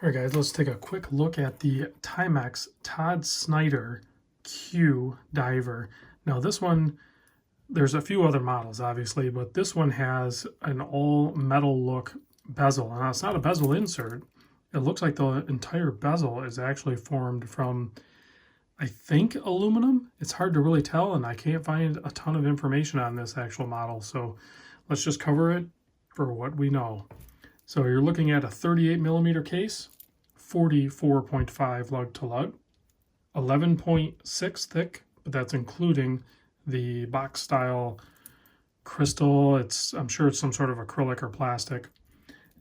All right, guys, let's take a quick look at the Timex Todd Snyder Q diver. Now this one, there's a few other models obviously, but this one has an all metal look bezel. Now it's not a bezel insert. It looks like the entire bezel is actually formed from, I think, aluminum. It's hard to really tell, and I can't find a ton of information on this actual model. So let's just cover it for what we know. So you're looking at a 38 millimeter case, 44.5 lug to lug, 11.6 thick, but that's including the box style crystal. I'm sure it's some sort of acrylic or plastic.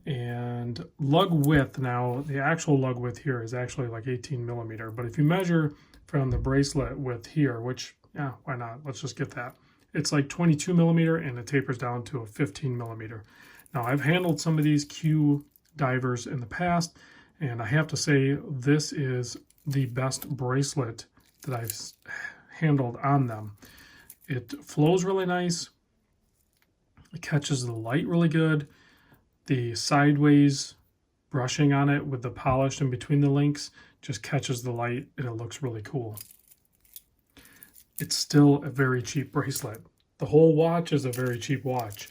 And lug width, now the actual lug width here is actually like 18 millimeter, but if you measure from the bracelet width here, which, yeah, why not? Let's just get that. It's like 22 millimeter and it tapers down to a 15 millimeter. Now I've handled some of these Q divers in the past, and I have to say this is the best bracelet that I've handled on them. It flows really nice. It catches the light really good. The sideways brushing on it with the polish in between the links just catches the light, and it looks really cool. It's still a very cheap bracelet. The whole watch is a very cheap watch,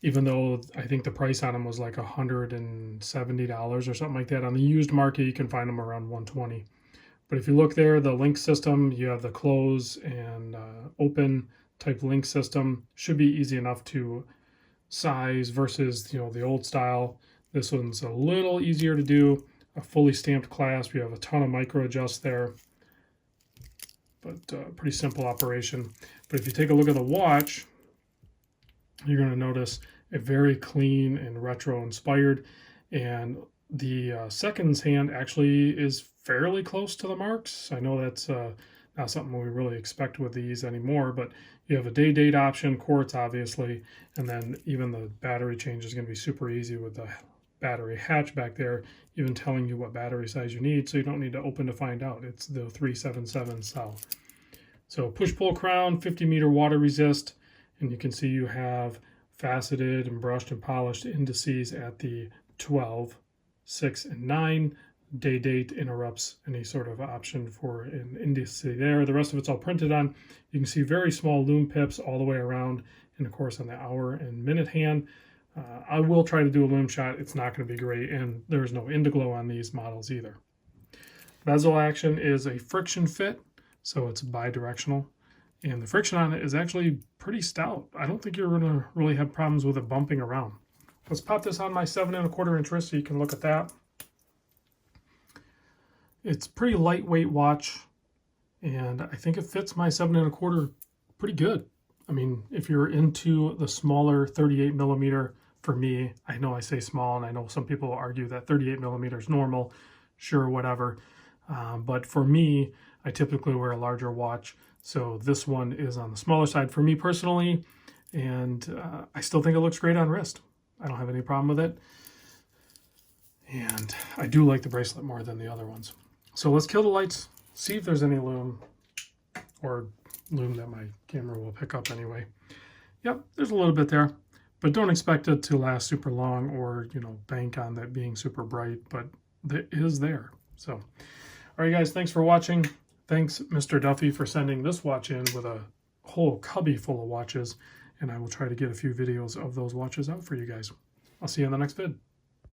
even though I think the price on them was like $170 or something like that. On the used market, you can find them around $120. But if you look there, the link system, you have the close and open type link system. Should be easy enough to size versus, you know, the old style. This one's a little easier to do. A fully stamped clasp. You have a ton of micro adjusts there, but pretty simple operation. But if you take a look at the watch, you're going to notice a very clean and retro inspired, and the seconds hand actually is fairly close to the marks. I know that's not something we really expect with these anymore, but you have a day date option, quartz obviously, and then even the battery change is going to be super easy with the battery hatch back there, even telling you what battery size you need, so you don't need to open to find out. It's the 377 cell. So push-pull crown, 50-meter water resist, and you can see you have faceted and brushed and polished indices at the 12, 6, and 9. Day date interrupts any sort of option for an indice there. The rest of it's all printed on. You can see very small lume pips all the way around, and of course on the hour and minute hand. I will try to do a lume shot. It's not going to be great, and there's no Indiglo on these models either. Bezel action is a friction fit, so it's bi-directional. And the friction on it is actually pretty stout. I don't think you're going to really have problems with it bumping around. Let's pop this on my 7 1/4 inch wrist so you can look at that. It's pretty lightweight watch, and I think it fits my 7 1/4 pretty good. I mean, if you're into the smaller 38 millimeter, for me, I know I say small, and I know some people argue that 38 millimeter is normal. Sure, whatever. But for me, I typically wear a larger watch, so this one is on the smaller side for me personally, and I still think it looks great on wrist. I don't have any problem with it, and I do like the bracelet more than the other ones. So let's kill the lights, see if there's any lume, or lume that my camera will pick up anyway. Yep, there's a little bit there, but don't expect it to last super long or, you know, bank on that being super bright, but it is there. So, all right, guys, thanks for watching. Thanks, Mr. Duffy, for sending this watch in with a whole cubby full of watches, and I will try to get a few videos of those watches out for you guys. I'll see you in the next vid.